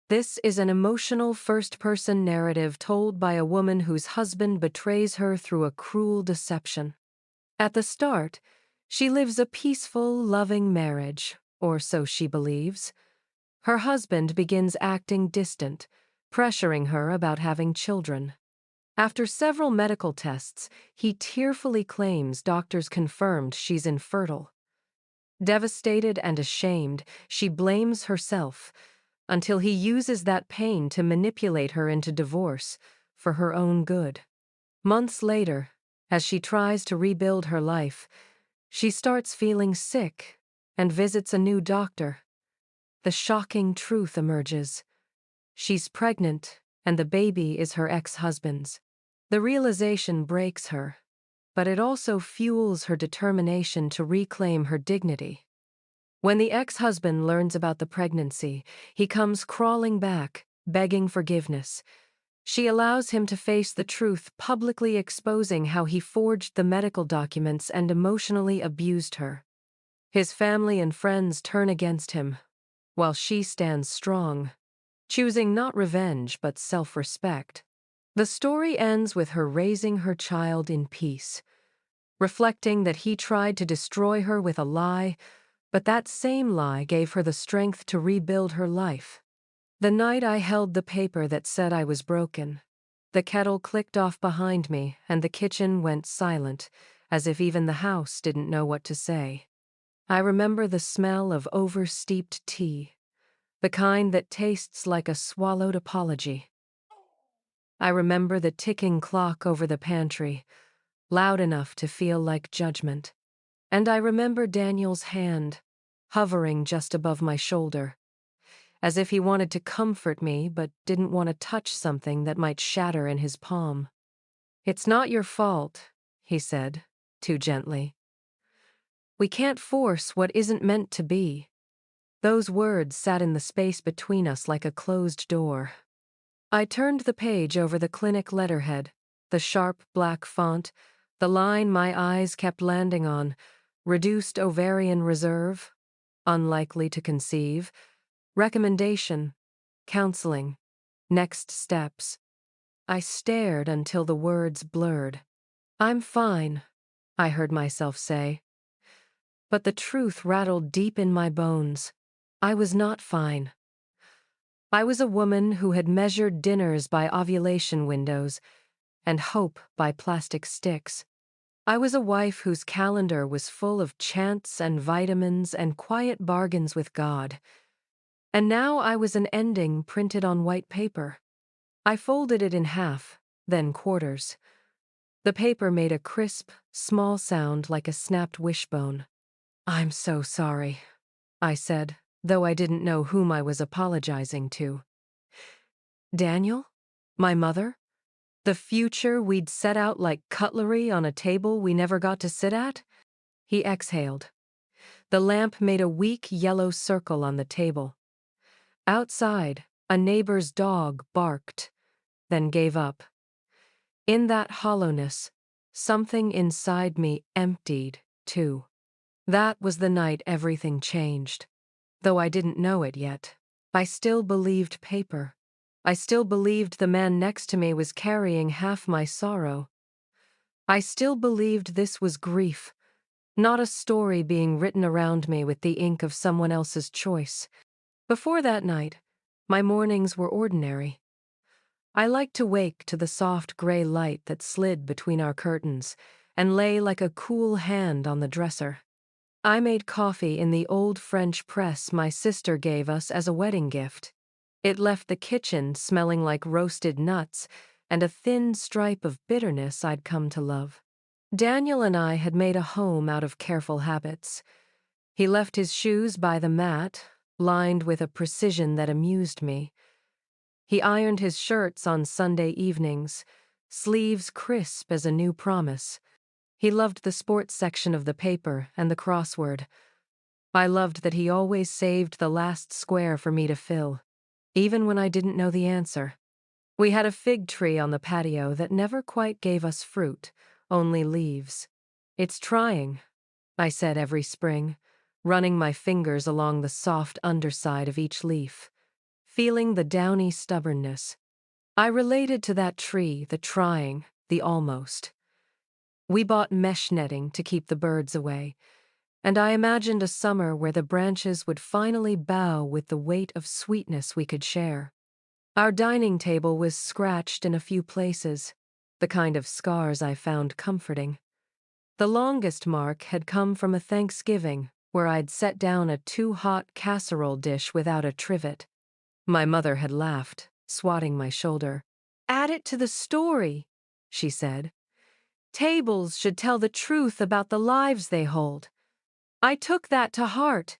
This is an emotional first-person narrative told by a woman whose husband betrays her through a cruel deception. At the start, she lives a peaceful, loving marriage, or so she believes. Her husband begins acting distant, pressuring her about having children. After several medical tests, he tearfully claims doctors confirmed she's infertile. Devastated and ashamed, she blames herself, until he uses that pain to manipulate her into divorce for her own good. Months later, as she tries to rebuild her life, she starts feeling sick and visits a new doctor. The shocking truth emerges. She's pregnant, and the baby is her ex-husband's. The realization breaks her, but it also fuels her determination to reclaim her dignity. When the ex-husband learns about the pregnancy, he comes crawling back, begging forgiveness. She allows him to face the truth, publicly exposing how he forged the medical documents and emotionally abused her. His family and friends turn against him, while she stands strong, choosing not revenge but self-respect. The story ends with her raising her child in peace, reflecting that he tried to destroy her with a lie, but that same lie gave her the strength to rebuild her life. The night I held the paper that said I was broken, the kettle clicked off behind me and the kitchen went silent, as if even the house didn't know what to say. I remember the smell of oversteeped tea, the kind that tastes like a swallowed apology. I remember the ticking clock over the pantry, loud enough to feel like judgment. And I remember Daniel's hand, hovering just above my shoulder, as if he wanted to comfort me but didn't want to touch something that might shatter in his palm. "It's not your fault," he said, too gently. "We can't force what isn't meant to be." Those words sat in the space between us like a closed door. I turned the page over the clinic letterhead, the sharp black font, the line my eyes kept landing on: reduced ovarian reserve, unlikely to conceive, recommendation, counseling, next steps. I stared until the words blurred. "I'm fine," I heard myself say. But the truth rattled deep in my bones. I was not fine. I was a woman who had measured dinners by ovulation windows and hope by plastic sticks. I was a wife whose calendar was full of chants and vitamins and quiet bargains with God. And now I was an ending printed on white paper. I folded it in half, then quarters. The paper made a crisp, small sound like a snapped wishbone. "I'm so sorry," I said, though I didn't know whom I was apologizing to. Daniel? My mother? The future we'd set out like cutlery on a table we never got to sit at? He exhaled. The lamp made a weak yellow circle on the table. Outside, a neighbor's dog barked, then gave up. In that hollowness, something inside me emptied, too. That was the night everything changed. Though I didn't know it yet, I still believed paper. I still believed the man next to me was carrying half my sorrow. I still believed this was grief, not a story being written around me with the ink of someone else's choice. Before that night, my mornings were ordinary. I liked to wake to the soft gray light that slid between our curtains and lay like a cool hand on the dresser. I made coffee in the old French press my sister gave us as a wedding gift. It left the kitchen smelling like roasted nuts and a thin stripe of bitterness I'd come to love. Daniel and I had made a home out of careful habits. He left his shoes by the mat, lined with a precision that amused me. He ironed his shirts on Sunday evenings, sleeves crisp as a new promise. He loved the sports section of the paper and the crossword. I loved that he always saved the last square for me to fill, even when I didn't know the answer. We had a fig tree on the patio that never quite gave us fruit, only leaves. "It's trying," I said every spring, running my fingers along the soft underside of each leaf. feeling the downy stubbornness. I related to that tree, the trying, the almost. We bought mesh netting to keep the birds away, and I imagined a summer where the branches would finally bow with the weight of sweetness we could share. Our dining table was scratched in a few places, the kind of scars I found comforting. The longest mark had come from a Thanksgiving where I'd set down a too-hot casserole dish without a trivet. My mother had laughed, swatting my shoulder. "Add it to the story," she said. "Tables should tell the truth about the lives they hold." I took that to heart.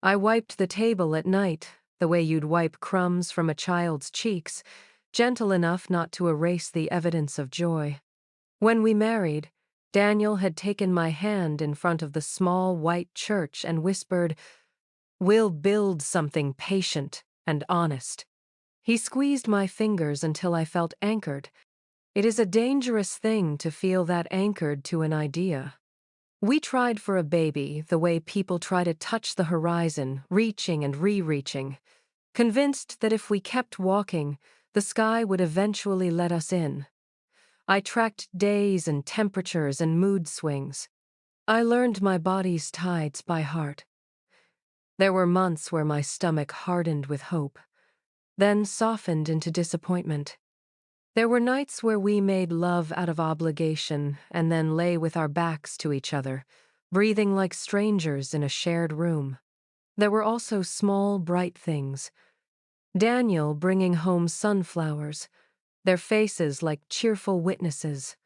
I wiped the table at night, the way you'd wipe crumbs from a child's cheeks, gentle enough not to erase the evidence of joy. When we married, Daniel had taken my hand in front of the small white church and whispered, "We'll build something patient and honest." He squeezed my fingers until I felt anchored. It is a dangerous thing to feel that anchored to an idea. We tried for a baby the way people try to touch the horizon, reaching and re-reaching, convinced that if we kept walking, the sky would eventually let us in. I tracked days and temperatures and mood swings. I learned my body's tides by heart. There were months where my stomach hardened with hope, then softened into disappointment. There were nights where we made love out of obligation and then lay with our backs to each other, breathing like strangers in a shared room. There were also small, bright things. Daniel bringing home sunflowers, their faces like cheerful witnesses.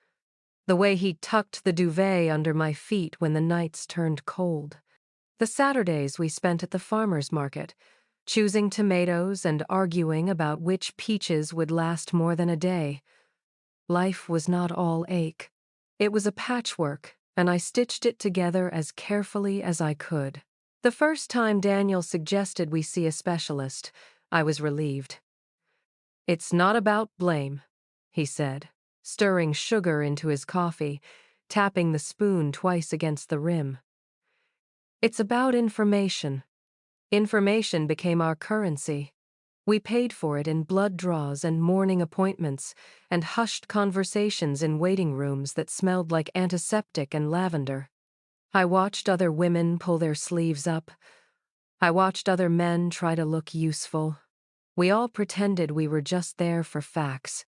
The way he tucked the duvet under my feet when the nights turned cold. The Saturdays we spent at the farmer's market, choosing tomatoes and arguing about which peaches would last more than a day. Life was not all ache. It was a patchwork, and I stitched it together as carefully as I could. The first time Daniel suggested we see a specialist, I was relieved. "It's not about blame," he said, stirring sugar into his coffee, tapping the spoon twice against the rim. "It's about information." Information became our currency. We paid for it in blood draws and morning appointments, and hushed conversations in waiting rooms that smelled like antiseptic and lavender. I watched other women pull their sleeves up. I watched other men try to look useful. We all pretended we were just there for facts.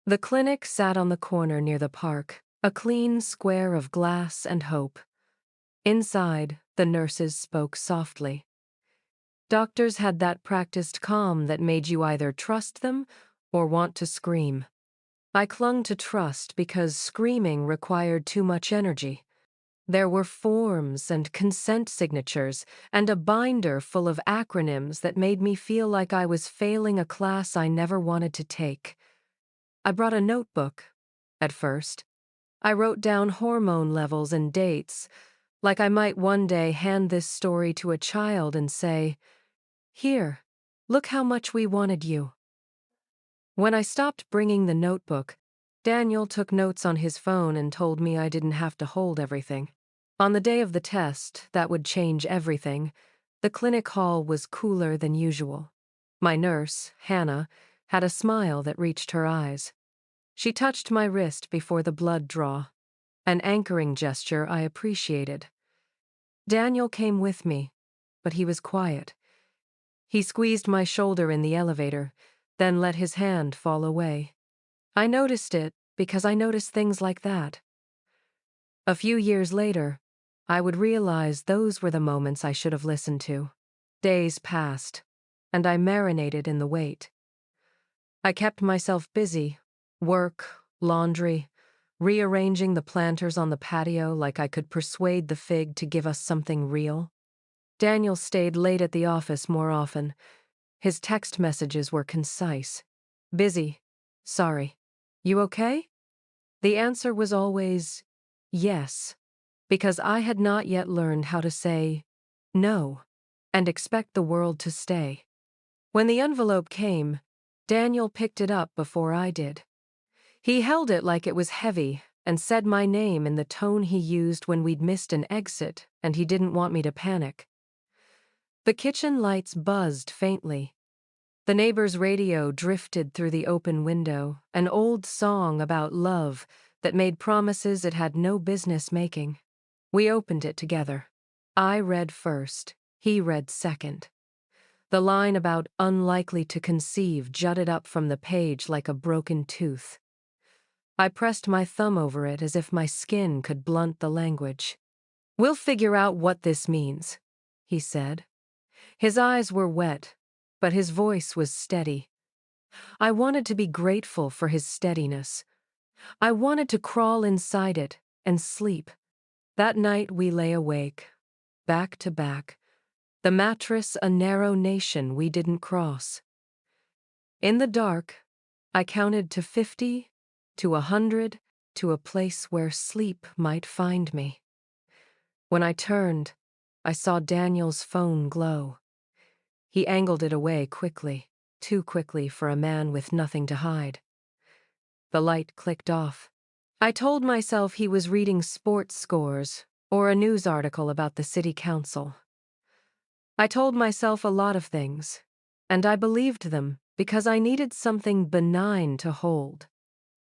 The clinic sat on the corner near the park, a clean square of glass and hope. Inside, the nurses spoke softly. Doctors had that practiced calm that made you either trust them or want to scream. I clung to trust because screaming required too much energy. There were forms and consent signatures and a binder full of acronyms that made me feel like I was failing a class I never wanted to take. I brought a notebook. At first, I wrote down hormone levels and dates, like I might one day hand this story to a child and say, "Here, look how much we wanted you." When I stopped bringing the notebook, Daniel took notes on his phone and told me I didn't have to hold everything. On the day of the test, that would change everything, the clinic hall was cooler than usual. My nurse, Hannah, had a smile that reached her eyes. She touched my wrist before the blood draw, an anchoring gesture I appreciated. Daniel came with me, but he was quiet. He squeezed my shoulder in the elevator, then let his hand fall away. I noticed it because I noticed things like that. A few years later, I would realize those were the moments I should have listened to. Days passed, and I marinated in the wait. I kept myself busy, work, laundry, rearranging the planters on the patio like I could persuade the fig to give us something real. Daniel stayed late at the office more often. His text messages were concise. "Busy. Sorry. You okay?" The answer was always, yes, because I had not yet learned how to say no and expect the world to stay. When the envelope came, Daniel picked it up before I did. He held it like it was heavy and said my name in the tone he used when we'd missed an exit and he didn't want me to panic. The kitchen lights buzzed faintly. The neighbor's radio drifted through the open window, an old song about love that made promises it had no business making. We opened it together. I read first, he read second. The line about unlikely to conceive jutted up from the page like a broken tooth. I pressed my thumb over it as if my skin could blunt the language. "We'll figure out what this means," he said. His eyes were wet, but his voice was steady. I wanted to be grateful for his steadiness. I wanted to crawl inside it and sleep. That night we lay awake, back to back, the mattress a narrow nation we didn't cross. In the dark, I counted to 50, to 100, to a place where sleep might find me. When I turned, I saw Daniel's phone glow. He angled it away quickly, too quickly for a man with nothing to hide. The light clicked off. I told myself he was reading sports scores or a news article about the city council. I told myself a lot of things, and I believed them because I needed something benign to hold.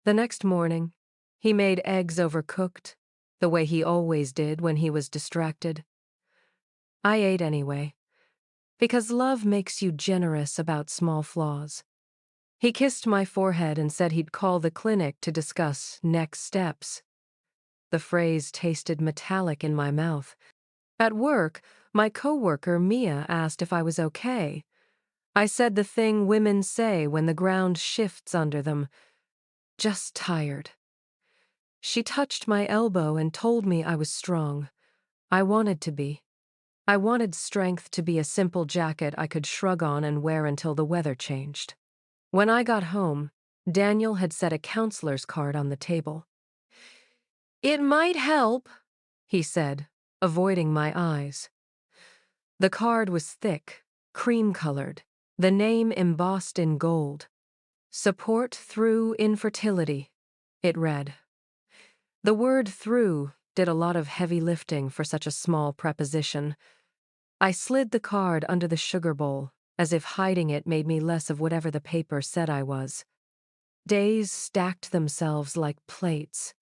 The next morning, he made eggs overcooked, the way he always did when he was distracted. I ate anyway, because love makes you generous about small flaws. He kissed my forehead and said he'd call the clinic to discuss next steps. The phrase tasted metallic in my mouth. At work, my coworker Mia asked if I was okay. I said the thing women say when the ground shifts under them, just tired. She touched my elbow and told me I was strong. I wanted to be. I wanted strength to be a simple jacket I could shrug on and wear until the weather changed. When I got home, Daniel had set a counselor's card on the table. "It might help," he said, avoiding my eyes. The card was thick, cream-colored, the name embossed in gold. "Support through infertility," it read. The word "through" did a lot of heavy lifting for such a small preposition. I slid the card under the sugar bowl, as if hiding it made me less of whatever the paper said I was. Days stacked themselves like plates.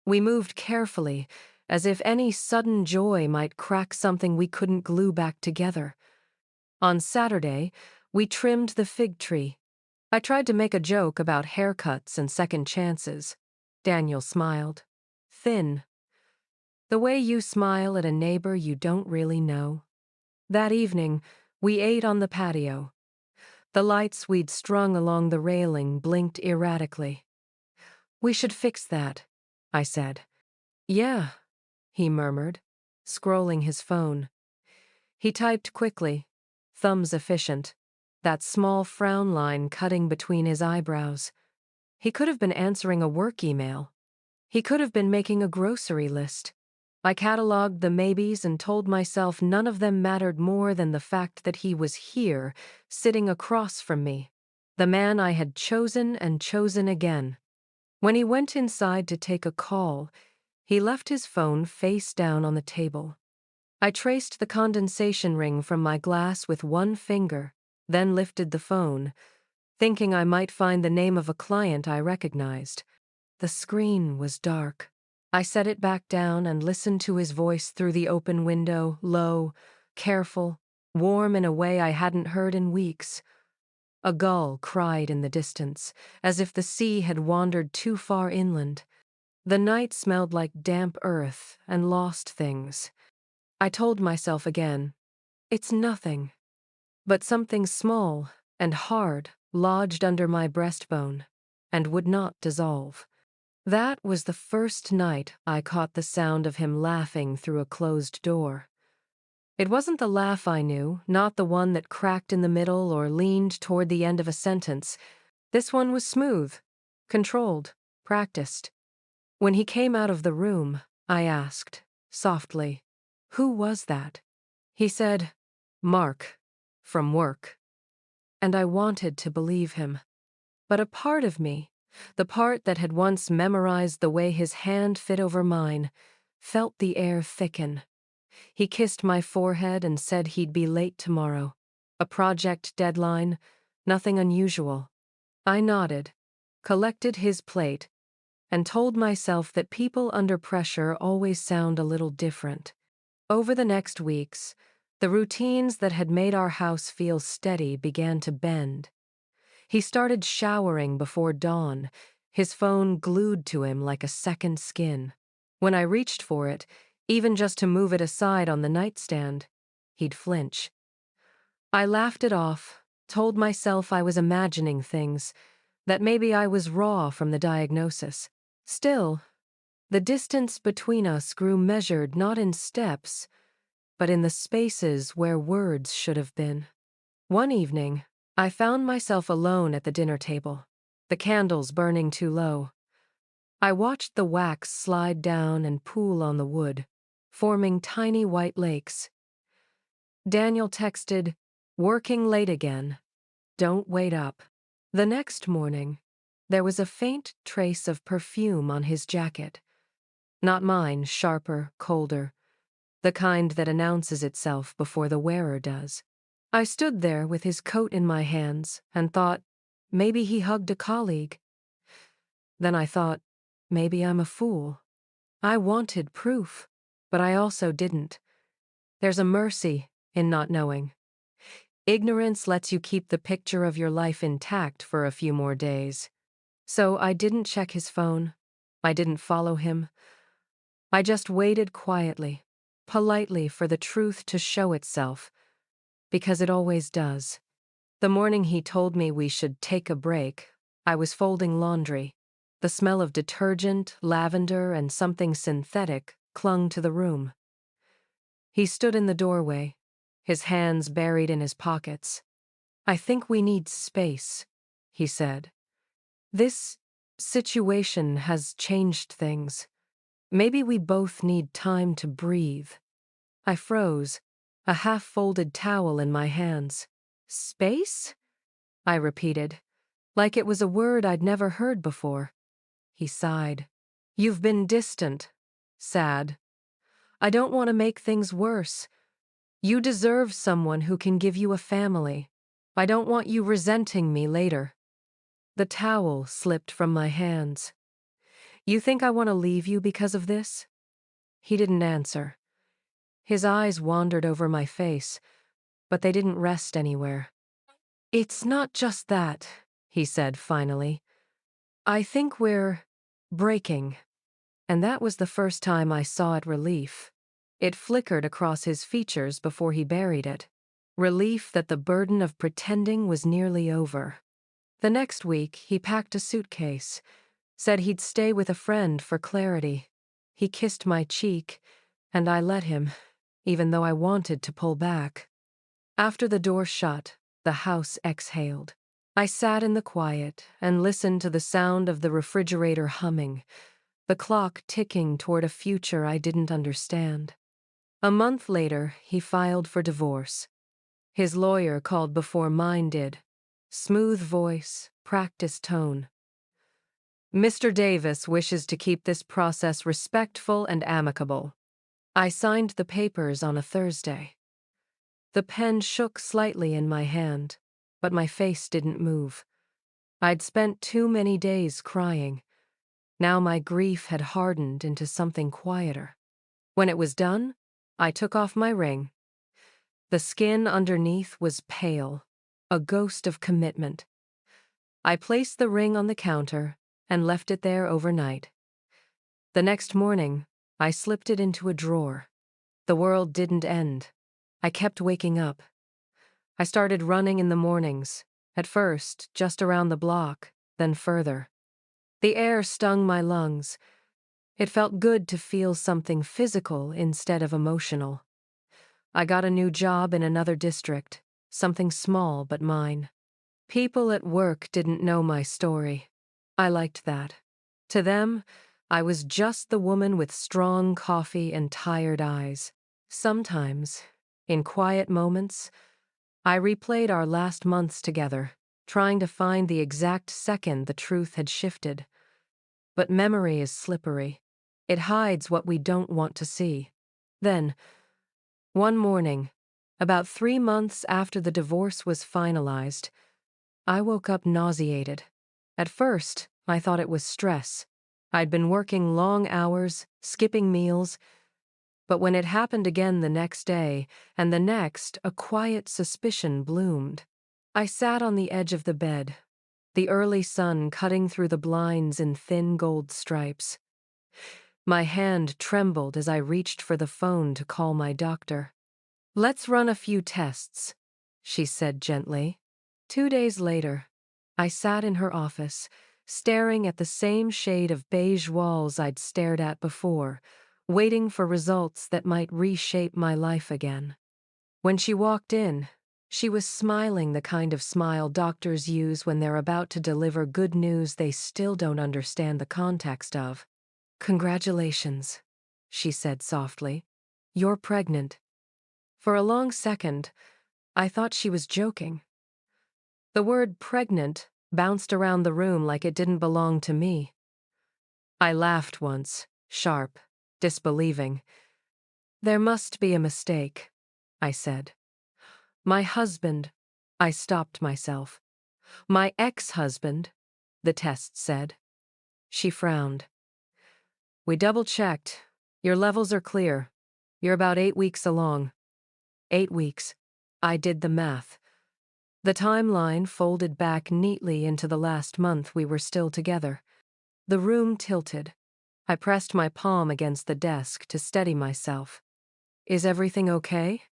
We moved carefully, as if any sudden joy might crack something we couldn't glue back together. On Saturday, we trimmed the fig tree. I tried to make a joke about haircuts and second chances. Daniel smiled. Thin. The way you smile at a neighbor you don't really know. That evening, we ate on the patio. The lights we'd strung along the railing blinked erratically. "We should fix that," I said. "Yeah," he murmured, scrolling his phone. He typed quickly, thumbs efficient, that small frown line cutting between his eyebrows. He could have been answering a work email. He could have been making a grocery list. I cataloged the maybes and told myself none of them mattered more than the fact that he was here, sitting across from me, the man I had chosen and chosen again. When he went inside to take a call, he left his phone face down on the table. I traced the condensation ring from my glass with one finger, then lifted the phone, thinking I might find the name of a client I recognized. The screen was dark. I set it back down and listened to his voice through the open window, low, careful, warm in a way I hadn't heard in weeks. A gull cried in the distance, as if the sea had wandered too far inland. The night smelled like damp earth and lost things. I told myself again, it's nothing. But something small and hard lodged under my breastbone and would not dissolve. That was the first night I caught the sound of him laughing through a closed door. It wasn't the laugh I knew, not the one that cracked in the middle or leaned toward the end of a sentence. This one was smooth, controlled, practiced. When he came out of the room, I asked, softly, "Who was that?" He said, "Mark, from work." And I wanted to believe him. But a part of me, the part that had once memorized the way his hand fit over mine, felt the air thicken. He kissed my forehead and said he'd be late tomorrow. A project deadline, Nothing unusual. I nodded, collected his plate, and told myself that people under pressure always sound a little different. Over the next weeks, the routines that had made our house feel steady began to bend. He started showering before dawn, his phone glued to him like a second skin. When I reached for it, even just to move it aside on the nightstand, he'd flinch. I laughed it off, told myself I was imagining things, that maybe I was raw from the diagnosis. Still, the distance between us grew measured not in steps, but in the spaces where words should have been. One evening, I found myself alone at the dinner table, the candles burning too low. I watched the wax slide down and pool on the wood, forming tiny white lakes. Daniel texted, "Working late again. Don't wait up." The next morning, there was a faint trace of perfume on his jacket. Not mine, sharper, colder, the kind that announces itself before the wearer does. I stood there with his coat in my hands and thought, maybe he hugged a colleague. Then I thought, maybe I'm a fool. I wanted proof, but I also didn't. There's a mercy in not knowing. Ignorance lets you keep the picture of your life intact for a few more days. So I didn't check his phone. I didn't follow him. I just waited quietly, politely for the truth to show itself, because it always does. The morning he told me we should take a break, I was folding laundry. The smell of detergent, lavender, and something synthetic clung to the room. He stood in the doorway, his hands buried in his pockets. "I think we need space," he said. "This situation has changed things. Maybe we both need time to breathe." I froze, a half-folded towel in my hands. "Space?" I repeated, like it was a word I'd never heard before. He sighed. "You've been distant, sad. I don't want to make things worse. You deserve someone who can give you a family. I don't want you resenting me later." The towel slipped from my hands. "You think I want to leave you because of this?" He didn't answer. His eyes wandered over my face, but they didn't rest anywhere. "It's not just that," he said finally. "I think we're breaking." And that was the first time I saw it relief. It flickered across his features before he buried it. Relief that the burden of pretending was nearly over. The next week, he packed a suitcase, said he'd stay with a friend for clarity. He kissed my cheek, and I let him, even though I wanted to pull back. After the door shut, the house exhaled. I sat in the quiet and listened to the sound of the refrigerator humming, the clock ticking toward a future I didn't understand. A month later, he filed for divorce. His lawyer called before mine did. Smooth voice, practiced tone. "Mr. Davis wishes to keep this process respectful and amicable." I signed the papers on a Thursday. The pen shook slightly in my hand, but my face didn't move. I'd spent too many days crying. Now my grief had hardened into something quieter. When it was done, I took off my ring. The skin underneath was pale, a ghost of commitment. I placed the ring on the counter and left it there overnight. The next morning, I slipped it into a drawer. The world didn't end. I kept waking up. I started running in the mornings, at first just around the block, then further. The air stung my lungs. It felt good to feel something physical instead of emotional. I got a new job in another district, something small but mine. People at work didn't know my story. I liked that. To them, I was just the woman with strong coffee and tired eyes. Sometimes, in quiet moments, I replayed our last months together, trying to find the exact second the truth had shifted. But memory is slippery. It hides what we don't want to see. Then, one morning, about 3 months after the divorce was finalized, I woke up nauseated. At first, I thought it was stress. I'd been working long hours, skipping meals, but when it happened again the next day, and the next, a quiet suspicion bloomed. I sat on the edge of the bed, the early sun cutting through the blinds in thin gold stripes. My hand trembled as I reached for the phone to call my doctor. "Let's run a few tests," she said gently. 2 days later, I sat in her office, staring at the same shade of beige walls I'd stared at before, waiting for results that might reshape my life again. When she walked in, she was smiling the kind of smile doctors use when they're about to deliver good news they still don't understand the context of. "Congratulations," she said softly. "You're pregnant." For a long second, I thought she was joking. The word pregnant bounced around the room like it didn't belong to me. I laughed once, sharp, disbelieving. "There must be a mistake," I said. "My husband," I stopped myself. "My ex-husband," the test said. She frowned. "We double-checked. Your levels are clear. You're about 8 weeks along." 8 weeks. I did the math. The timeline folded back neatly into the last month we were still together. The room tilted. I pressed my palm against the desk to steady myself. "Is everything okay?"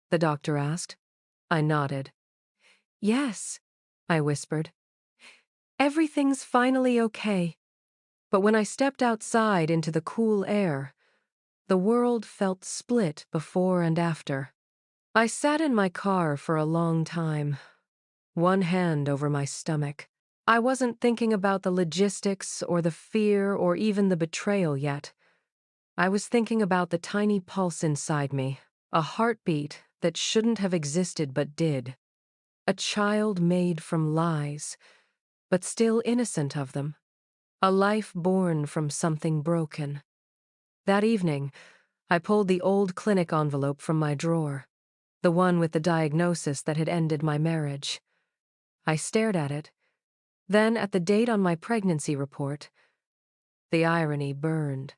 the doctor asked. I nodded. "Yes," I whispered. "Everything's finally okay." But when I stepped outside into the cool air, the world felt split before and after. I sat in my car for a long time, one hand over my stomach. I wasn't thinking about the logistics or the fear or even the betrayal yet. I was thinking about the tiny pulse inside me, a heartbeat that shouldn't have existed but did. A child made from lies, but still innocent of them. A life born from something broken. That evening, I pulled the old clinic envelope from my drawer, the one with the diagnosis that had ended my marriage. I stared at it, then at the date on my pregnancy report. The irony burned.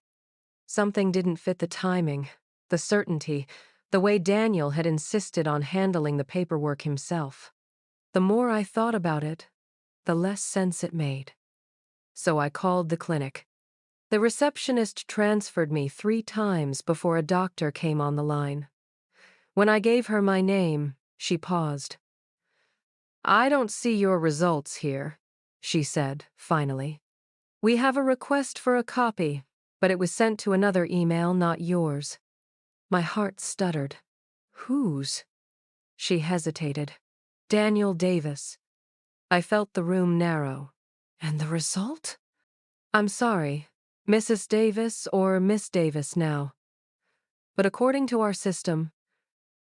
Something didn't fit the timing, the certainty, the way Daniel had insisted on handling the paperwork himself. The more I thought about it, the less sense it made. So I called the clinic. The receptionist transferred me 3 times before a doctor came on the line. When I gave her my name, she paused. "I don't see your results here," she said, finally. "We have a request for a copy, but it was sent to another email, not yours." My heart stuttered. "Whose?" She hesitated. "Daniel Davis." I felt the room narrow. "And the result?" "I'm sorry, Mrs. Davis or Miss Davis now. But according to our system,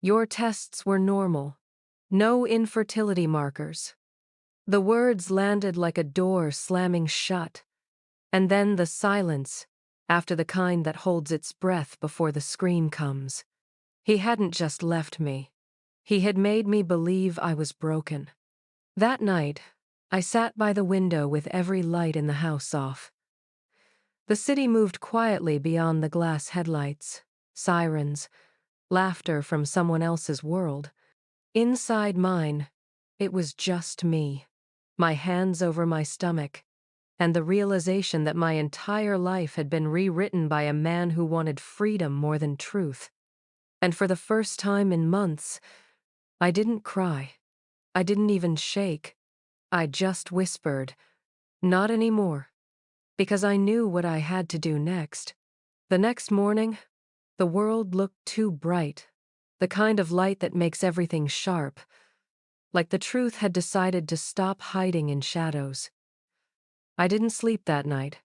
your tests were normal. No infertility markers." The words landed like a door slamming shut, and then the silence, after the kind that holds its breath before the scream comes. He hadn't just left me. He had made me believe I was broken. That night, I sat by the window with every light in the house off. The city moved quietly beyond the glass headlights, sirens, laughter from someone else's world. Inside mine, it was just me, my hands over my stomach, and the realization that my entire life had been rewritten by a man who wanted freedom more than truth. And for the first time in months, I didn't cry. I didn't even shake. I just whispered, "Not anymore," because I knew what I had to do next. The next morning, the world looked too bright, the kind of light that makes everything sharp, like the truth had decided to stop hiding in shadows. I didn't sleep that night.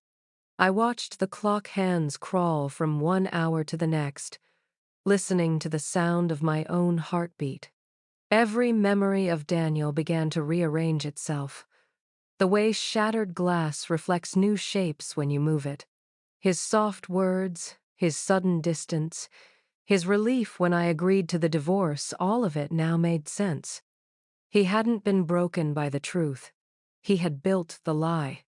I watched the clock hands crawl from 1 hour to the next, listening to the sound of my own heartbeat. Every memory of Daniel began to rearrange itself. The way shattered glass reflects new shapes when you move it. His soft words, his sudden distance, his relief when I agreed to the divorce, all of it now made sense. He hadn't been broken by the truth. He had built the lie.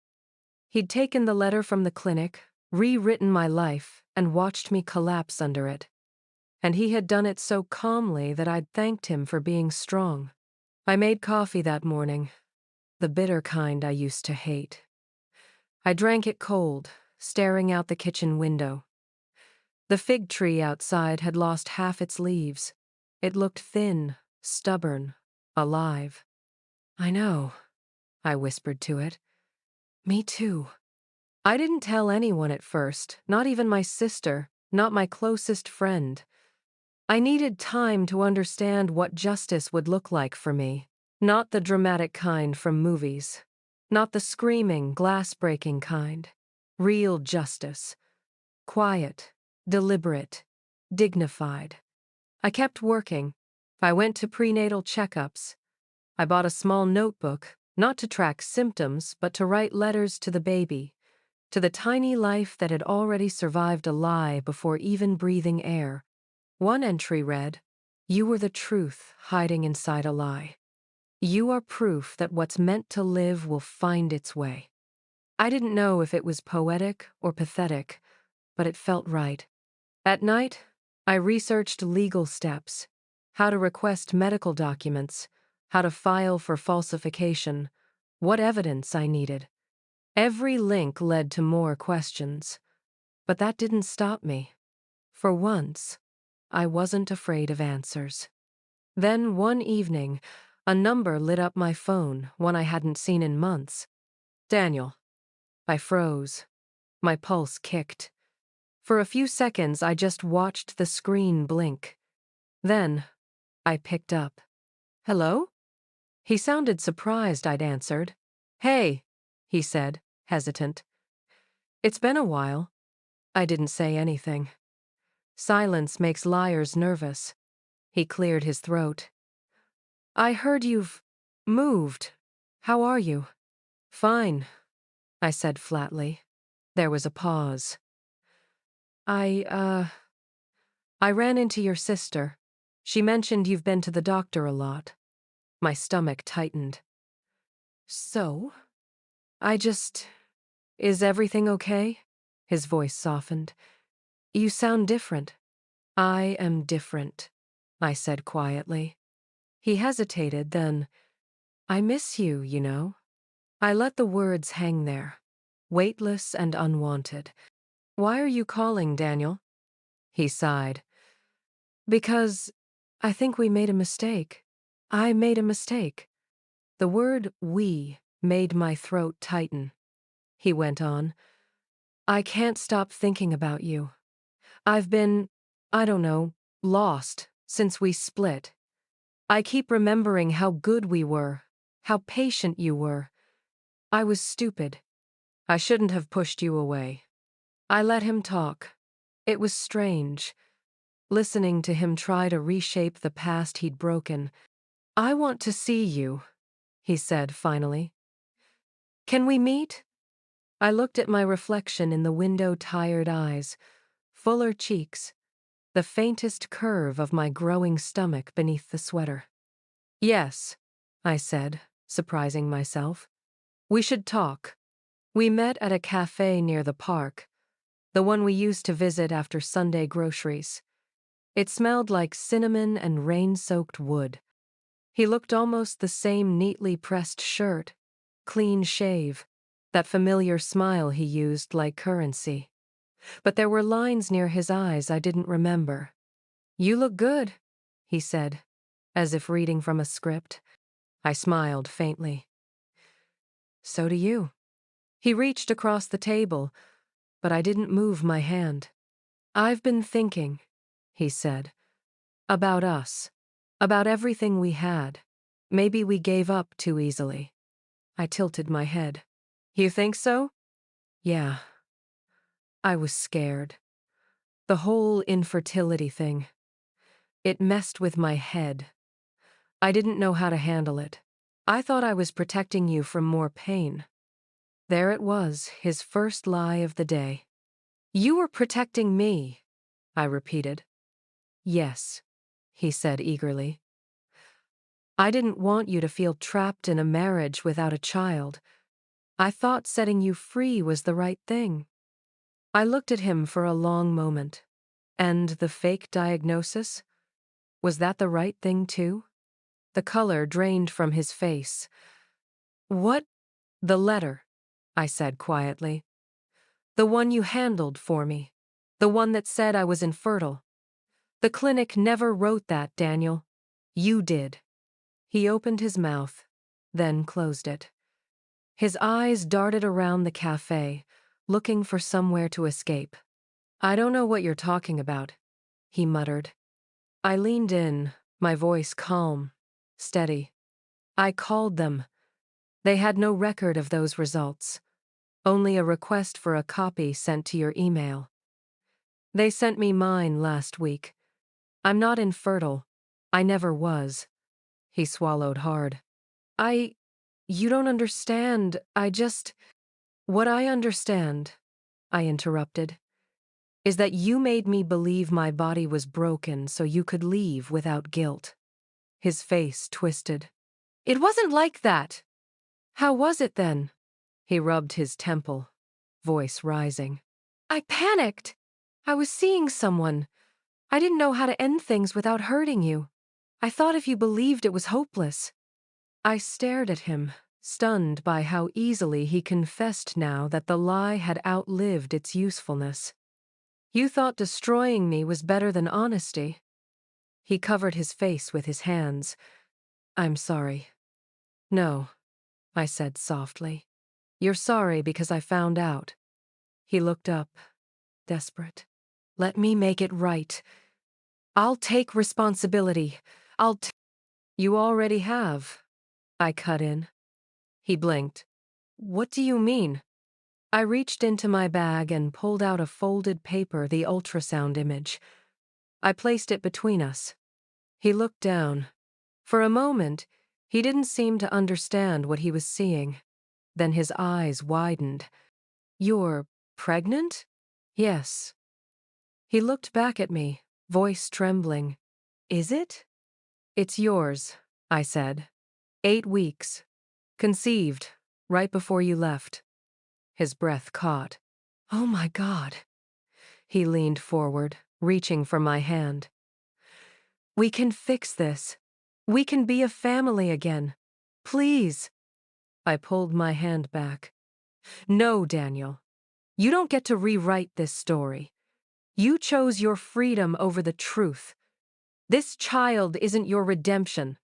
He'd taken the letter from the clinic, rewritten my life, and watched me collapse under it. And he had done it so calmly that I'd thanked him for being strong. I made coffee that morning, the bitter kind I used to hate. I drank it cold, staring out the kitchen window. The fig tree outside had lost half its leaves. It looked thin, stubborn, alive. "I know," I whispered to it. "Me too." I didn't tell anyone at first, not even my sister, not my closest friend. I needed time to understand what justice would look like for me, not the dramatic kind from movies, not the screaming, glass-breaking kind. Real justice. Quiet, deliberate, dignified. I kept working. I went to prenatal checkups. I bought a small notebook, not to track symptoms, but to write letters to the baby, to the tiny life that had already survived a lie before even breathing air. One entry read, "You were the truth hiding inside a lie. You are proof that what's meant to live will find its way." I didn't know if it was poetic or pathetic, but it felt right. At night, I researched legal steps, how to request medical documents, how to file for falsification, what evidence I needed. Every link led to more questions. But that didn't stop me. For once, I wasn't afraid of answers. Then one evening, a number lit up my phone, one I hadn't seen in months. "Daniel." I froze. My pulse kicked. For a few seconds, I just watched the screen blink. Then, I picked up. "Hello?" He sounded surprised I'd answered. "Hey," he said, hesitant. "It's been a while." I didn't say anything. Silence makes liars nervous. He cleared his throat. "I heard you've moved. How are you?" "Fine," I said flatly. There was a pause. I ran into your sister. She mentioned you've been to the doctor a lot." My stomach tightened. "So? I just... Is everything okay?" His voice softened. "You sound different." "I am different," I said quietly. He hesitated, then, "I miss you, you know." I let the words hang there, weightless and unwanted. "Why are you calling, Daniel?" He sighed. "Because I think we made a mistake. I made a mistake." The word "we" made my throat tighten. He went on. "I can't stop thinking about you. I've been, I don't know, lost since we split. I keep remembering how good we were, how patient you were. I was stupid. I shouldn't have pushed you away." I let him talk. It was strange, listening to him try to reshape the past he'd broken. "I want to see you," he said finally. "Can we meet?" I looked at my reflection in the window-tired eyes, fuller cheeks, the faintest curve of my growing stomach beneath the sweater. "Yes," I said, surprising myself. "We should talk." We met at a cafe near the park, the one we used to visit after Sunday groceries. It smelled like cinnamon and rain-soaked wood. He looked almost the same neatly pressed shirt, clean shave, that familiar smile he used like currency. But there were lines near his eyes I didn't remember. "You look good," he said, as if reading from a script. I smiled faintly. "So do you." He reached across the table, but I didn't move my hand. "I've been thinking," he said, "about us, about everything we had. Maybe we gave up too easily." I tilted my head. "You think so?" "Yeah." I was scared. The whole infertility thing. It messed with my head. I didn't know how to handle it. I thought I was protecting you from more pain. There it was, his first lie of the day. "You were protecting me," I repeated. "Yes," he said eagerly. I didn't want you to feel trapped in a marriage without a child. I thought setting you free was the right thing." I looked at him for a long moment. And the fake diagnosis? Was that the right thing too? The color drained from his face. "What?" "The letter," I said quietly. "The one you handled for me. The one that said I was infertile. The clinic never wrote that, Daniel. You did." He opened his mouth, then closed it. His eyes darted around the cafe, looking for somewhere to escape. "I don't know what you're talking about," he muttered. I leaned in, my voice calm, steady. "I called them. They had no record of those results. Only a request for a copy sent to your email. They sent me mine last week. I'm not infertile. I never was." He swallowed hard. You don't understand. What I understand," I interrupted, "is that you made me believe my body was broken so you could leave without guilt." His face twisted. "It wasn't like that." "How was it then?" He rubbed his temple, voice rising. "I panicked. I was seeing someone. I didn't know how to end things without hurting you. I thought if you believed it was hopeless." I stared at him, stunned by how easily he confessed now that the lie had outlived its usefulness. "You thought destroying me was better than honesty." He covered his face with his hands. "I'm sorry." "No," I said softly. "You're sorry because I found out." He looked up, desperate. "Let me make it right. I'll take responsibility. You already have," I cut in. He blinked. "What do you mean?" I reached into my bag and pulled out a folded paper, the ultrasound image. I placed it between us. He looked down. For a moment, he didn't seem to understand what he was seeing. Then his eyes widened. "You're pregnant?" "Yes." He looked back at me, voice trembling. "Is it?" "It's yours," I said. 8 weeks. Conceived, right before you left." His breath caught. "Oh my God." He leaned forward, reaching for my hand. "We can fix this. We can be a family again. Please." I pulled my hand back. "No, Daniel. You don't get to rewrite this story. You chose your freedom over the truth. This child isn't your redemption."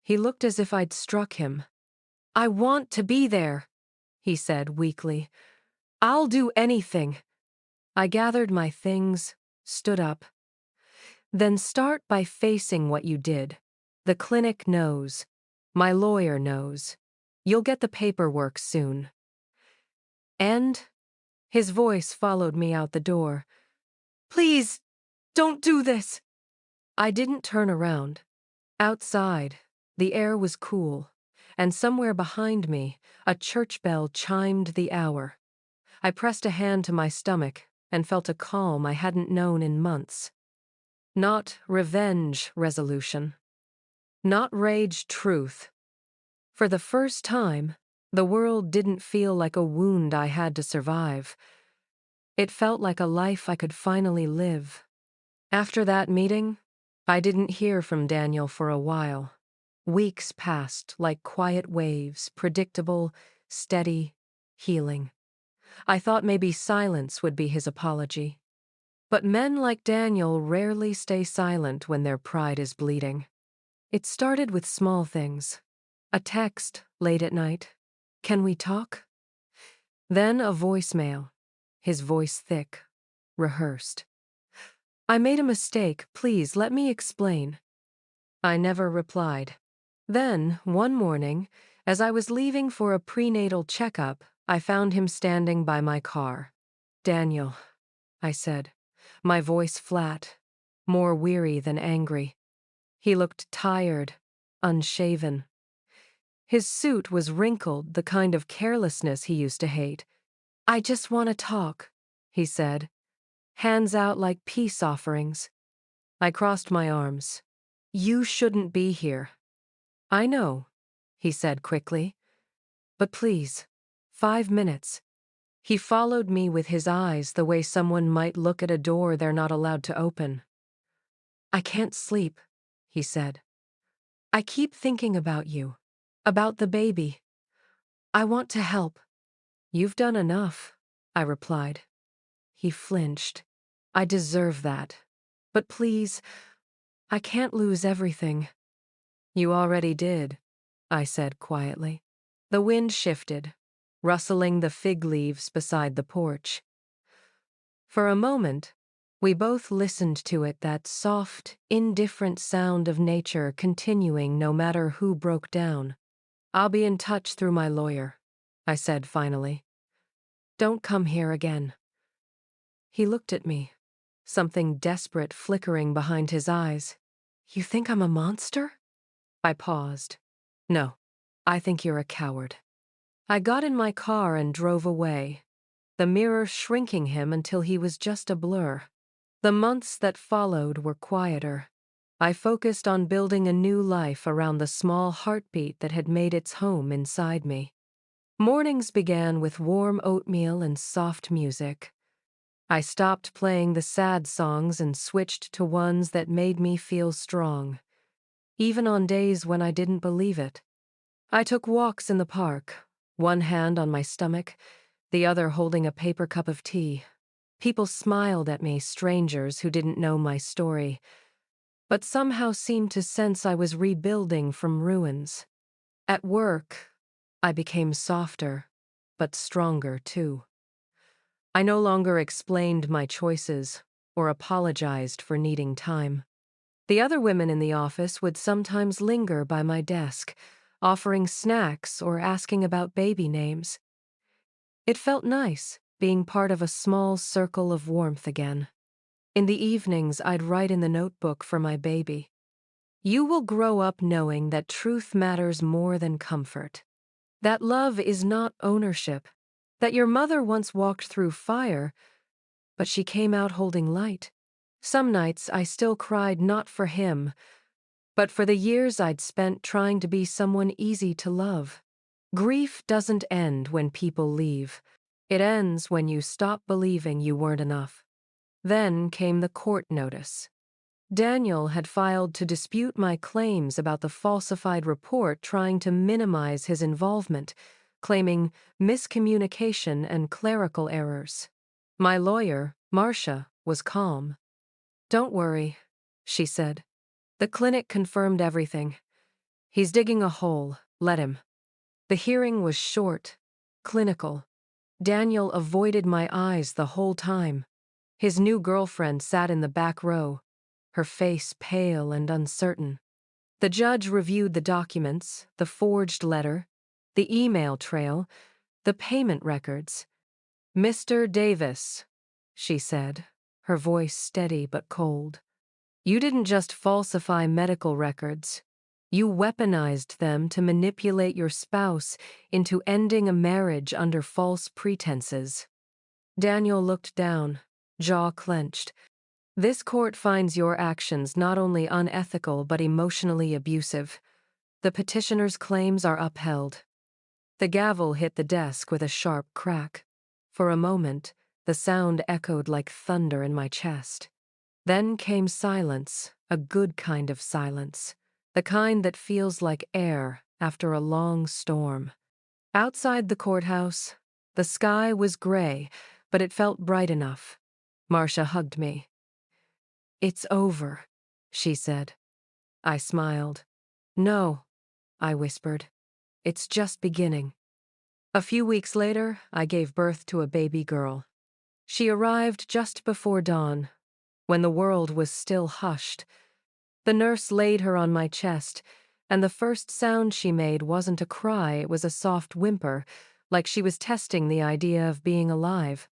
He looked as if I'd struck him. "I want to be there," he said weakly. "I'll do anything." I gathered my things, stood up. "Then start by facing what you did. The clinic knows. My lawyer knows. You'll get the paperwork soon. And," his voice followed me out the door, "please, don't do this." I didn't turn around. Outside, the air was cool, and somewhere behind me, a church bell chimed the hour. I pressed a hand to my stomach and felt a calm I hadn't known in months. Not revenge resolution. Not rage truth. For the first time, the world didn't feel like a wound I had to survive. It felt like a life I could finally live. After that meeting, I didn't hear from Daniel for a while. Weeks passed like quiet waves, predictable, steady, healing. I thought maybe silence would be his apology. But men like Daniel rarely stay silent when their pride is bleeding. It started with small things. A text late at night. "Can we talk?" Then a voicemail, his voice thick, rehearsed. "I made a mistake. Please let me explain." I never replied. Then, one morning, as I was leaving for a prenatal checkup, I found him standing by my car. "Daniel," I said, my voice flat, more weary than angry. He looked tired, unshaven. His suit was wrinkled, the kind of carelessness he used to hate. "I just want to talk," he said, hands out like peace offerings. I crossed my arms. "You shouldn't be here." I know, he said quickly. But please, 5 minutes. He followed me with his eyes the way someone might look at a door they're not allowed to open. I can't sleep, he said. I keep thinking about you, about the baby. I want to help. You've done enough, I replied. He flinched. I deserve that. But please, I can't lose everything. You already did, I said quietly. The wind shifted, rustling the fig leaves beside the porch. For a moment, we both listened to it, that soft, indifferent sound of nature continuing no matter who broke down. I'll be in touch through my lawyer, I said finally. Don't come here again. He looked at me, something desperate flickering behind his eyes. You think I'm a monster? I paused. No, I think you're a coward. I got in my car and drove away, the mirror shrinking him until he was just a blur. The months that followed were quieter. I focused on building a new life around the small heartbeat that had made its home inside me. Mornings began with warm oatmeal and soft music. I stopped playing the sad songs and switched to ones that made me feel strong, even on days when I didn't believe it. I took walks in the park, one hand on my stomach, the other holding a paper cup of tea. People smiled at me, strangers who didn't know my story, but somehow seemed to sense I was rebuilding from ruins. At work, I became softer, but stronger too. I no longer explained my choices or apologized for needing time. The other women in the office would sometimes linger by my desk, offering snacks or asking about baby names. It felt nice, being part of a small circle of warmth again. In the evenings, I'd write in the notebook for my baby. You will grow up knowing that truth matters more than comfort. That love is not ownership. That your mother once walked through fire, but she came out holding light. Some nights I still cried not for him, but for the years I'd spent trying to be someone easy to love. Grief doesn't end when people leave. It ends when you stop believing you weren't enough. Then came the court notice. Daniel had filed to dispute my claims about the falsified report, trying to minimize his involvement, claiming miscommunication and clerical errors. My lawyer, Marcia, was calm. Don't worry, she said. The clinic confirmed everything. He's digging a hole, let him. The hearing was short, clinical. Daniel avoided my eyes the whole time. His new girlfriend sat in the back row, her face pale and uncertain. The judge reviewed the documents, the forged letter, the email trail, the payment records. Mr. Davis, she said, her voice steady but cold. You didn't just falsify medical records. You weaponized them to manipulate your spouse into ending a marriage under false pretenses. Daniel looked down, jaw clenched. This court finds your actions not only unethical but emotionally abusive. The petitioner's claims are upheld. The gavel hit the desk with a sharp crack. For a moment, the sound echoed like thunder in my chest. Then came silence, a good kind of silence, the kind that feels like air after a long storm. Outside the courthouse, the sky was gray, but it felt bright enough. Marcia hugged me. It's over, she said. I smiled. No, I whispered. It's just beginning. A few weeks later, I gave birth to a baby girl. She arrived just before dawn, when the world was still hushed. The nurse laid her on my chest, and the first sound she made wasn't a cry, it was a soft whimper, like she was testing the idea of being alive.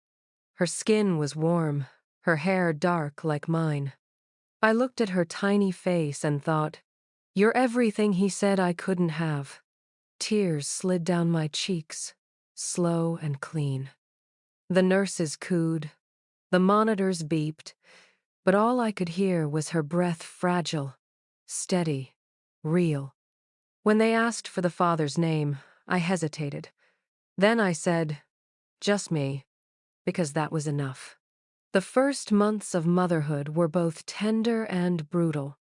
Her skin was warm, her hair dark like mine. I looked at her tiny face and thought, you're everything he said I couldn't have. Tears slid down my cheeks, slow and clean. The nurses cooed, the monitors beeped, but all I could hear was her breath, fragile, steady, real. When they asked for the father's name, I hesitated. Then I said, just me, because that was enough. The first months of motherhood were both tender and brutal.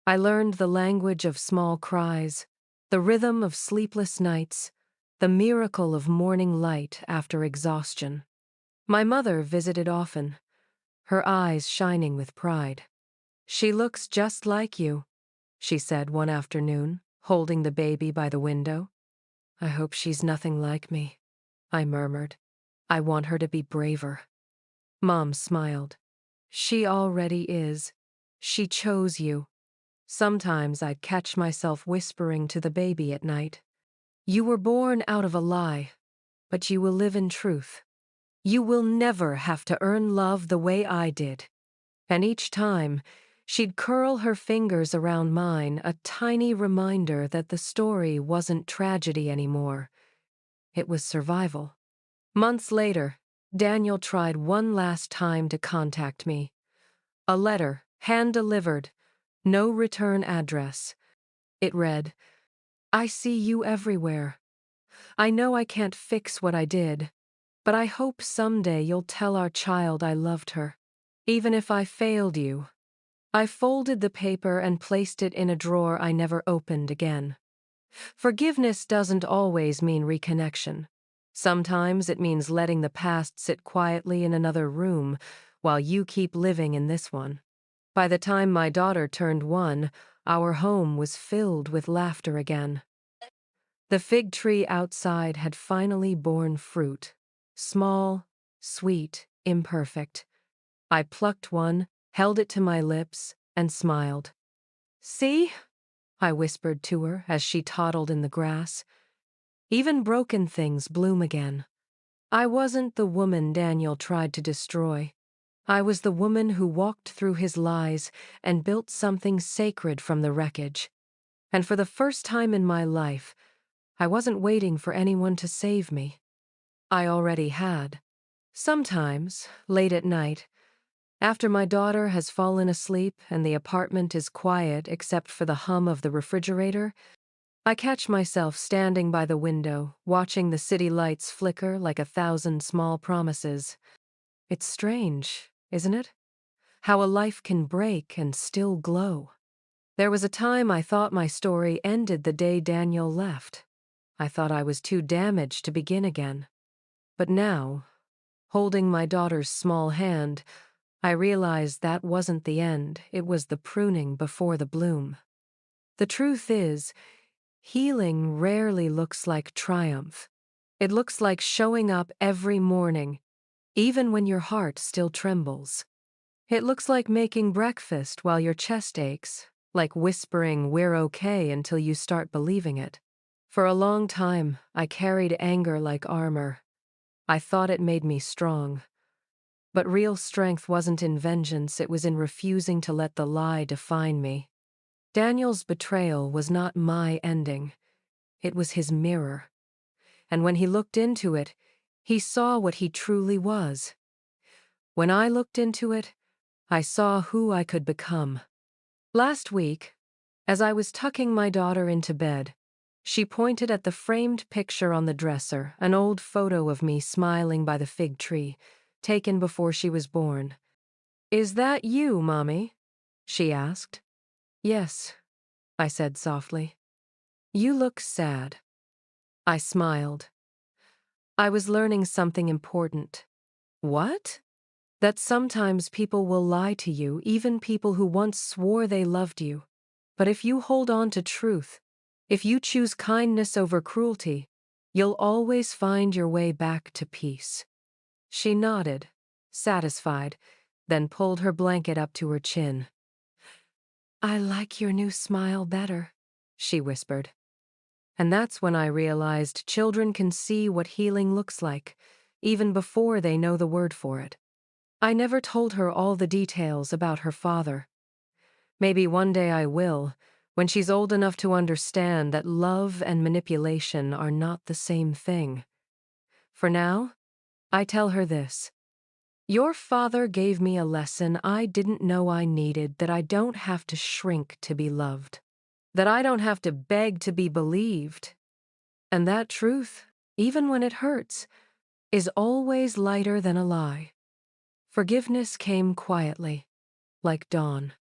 I learned the language of small cries, the rhythm of sleepless nights, the miracle of morning light after exhaustion. My mother visited often, her eyes shining with pride. "She looks just like you," she said one afternoon, holding the baby by the window. "I hope she's nothing like me," I murmured. "I want her to be braver." Mom smiled. "She already is. She chose you." Sometimes I'd catch myself whispering to the baby at night, "You were born out of a lie, but you will live in truth. You will never have to earn love the way I did." And each time, she'd curl her fingers around mine, a tiny reminder that the story wasn't tragedy anymore. It was survival. Months later, Daniel tried one last time to contact me. A letter, hand-delivered, no return address. It read, "I see you everywhere. I know I can't fix what I did, but I hope someday you'll tell our child I loved her. Even if I failed you." I folded the paper and placed it in a drawer I never opened again. Forgiveness doesn't always mean reconnection. Sometimes it means letting the past sit quietly in another room while you keep living in this one. By the time my daughter turned 1, our home was filled with laughter again. The fig tree outside had finally borne fruit. Small, sweet, imperfect. I plucked one, held it to my lips, and smiled. "See?" I whispered to her as she toddled in the grass. "Even broken things bloom again." I wasn't the woman Daniel tried to destroy. I was the woman who walked through his lies and built something sacred from the wreckage. And for the first time in my life, I wasn't waiting for anyone to save me. I already had. Sometimes, late at night, after my daughter has fallen asleep and the apartment is quiet except for the hum of the refrigerator, I catch myself standing by the window, watching the city lights flicker like 1,000 small promises. It's strange, isn't it? How a life can break and still glow. There was a time I thought my story ended the day Daniel left. I thought I was too damaged to begin again. But now, holding my daughter's small hand, I realized that wasn't the end, it was the pruning before the bloom. The truth is, healing rarely looks like triumph. It looks like showing up every morning, even when your heart still trembles. It looks like making breakfast while your chest aches, like whispering "we're okay" until you start believing it. For a long time, I carried anger like armor. I thought it made me strong. But real strength wasn't in vengeance, it was in refusing to let the lie define me. Daniel's betrayal was not my ending. It was his mirror. And when he looked into it, he saw what he truly was. When I looked into it, I saw who I could become. Last week, as I was tucking my daughter into bed, she pointed at the framed picture on the dresser, an old photo of me smiling by the fig tree, taken before she was born. "Is that you, Mommy?" she asked. "Yes," I said softly. "You look sad." I smiled. I was learning something important. "What?" That sometimes people will lie to you, even people who once swore they loved you. But if you hold on to truth, if you choose kindness over cruelty, you'll always find your way back to peace. She nodded, satisfied, then pulled her blanket up to her chin. "I like your new smile better," she whispered. And that's when I realized children can see what healing looks like, even before they know the word for it. I never told her all the details about her father. Maybe one day I will, when she's old enough to understand that love and manipulation are not the same thing. For now, I tell her this. Your father gave me a lesson I didn't know I needed, that I don't have to shrink to be loved. that I don't have to beg to be believed. And that truth, even when it hurts, is always lighter than a lie. Forgiveness came quietly, like dawn.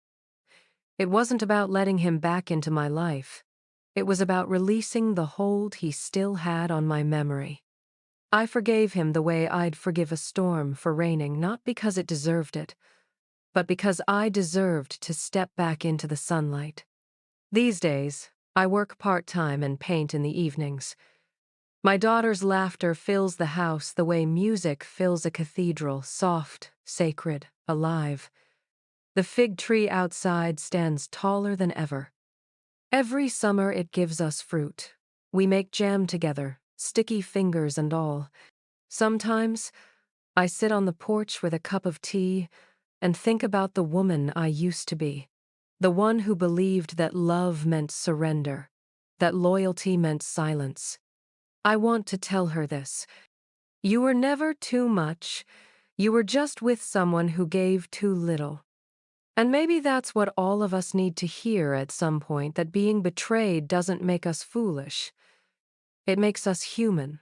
It wasn't about letting him back into my life. It was about releasing the hold he still had on my memory. I forgave him the way I'd forgive a storm for raining, not because it deserved it, but because I deserved to step back into the sunlight. These days, I work part-time and paint in the evenings. My daughter's laughter fills the house the way music fills a cathedral, soft, sacred, alive. The fig tree outside stands taller than ever. Every summer it gives us fruit. We make jam together, sticky fingers and all. Sometimes, I sit on the porch with a cup of tea and think about the woman I used to be. The one who believed that love meant surrender, that loyalty meant silence. I want to tell her this. You were never too much. You were just with someone who gave too little. And maybe that's what all of us need to hear at some point, that being betrayed doesn't make us foolish. It makes us human.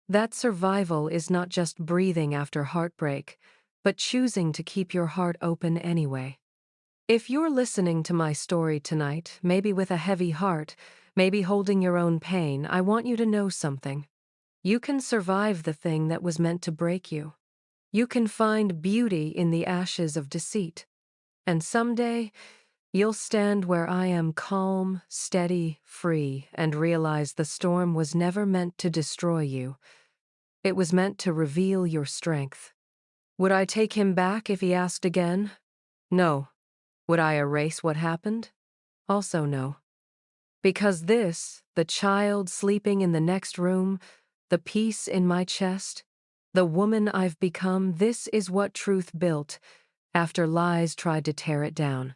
That survival is not just breathing after heartbreak, but choosing to keep your heart open anyway. If you're listening to my story tonight, maybe with a heavy heart, maybe holding your own pain, I want you to know something. You can survive the thing that was meant to break you. You can find beauty in the ashes of deceit. And someday, you'll stand where I am, calm, steady, free, and realize the storm was never meant to destroy you. It was meant to reveal your strength. Would I take him back if he asked again? No. Would I erase what happened? Also no. Because this, the child sleeping in the next room, the peace in my chest, the woman I've become, this is what truth built after lies tried to tear it down.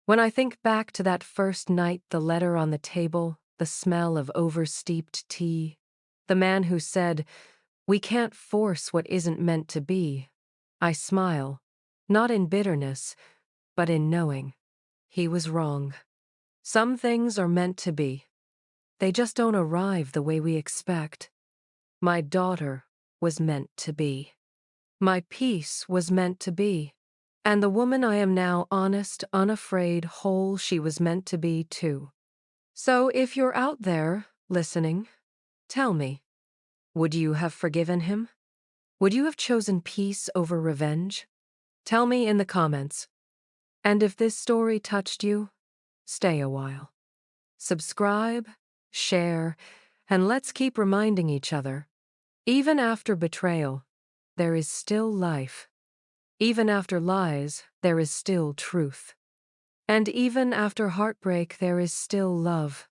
When I think back to that first night, the letter on the table, the smell of oversteeped tea, the man who said, "We can't force what isn't meant to be," I smile, not in bitterness, but in knowing he was wrong. Some things are meant to be. They just don't arrive the way we expect. My daughter was meant to be. My peace was meant to be. And the woman I am now, honest, unafraid, whole, she was meant to be too. So if you're out there listening, tell me, would you have forgiven him? Would you have chosen peace over revenge? Tell me in the comments. And if this story touched you, stay a while. Subscribe, share, and let's keep reminding each other. Even after betrayal, there is still life. Even after lies, there is still truth. And even after heartbreak, there is still love.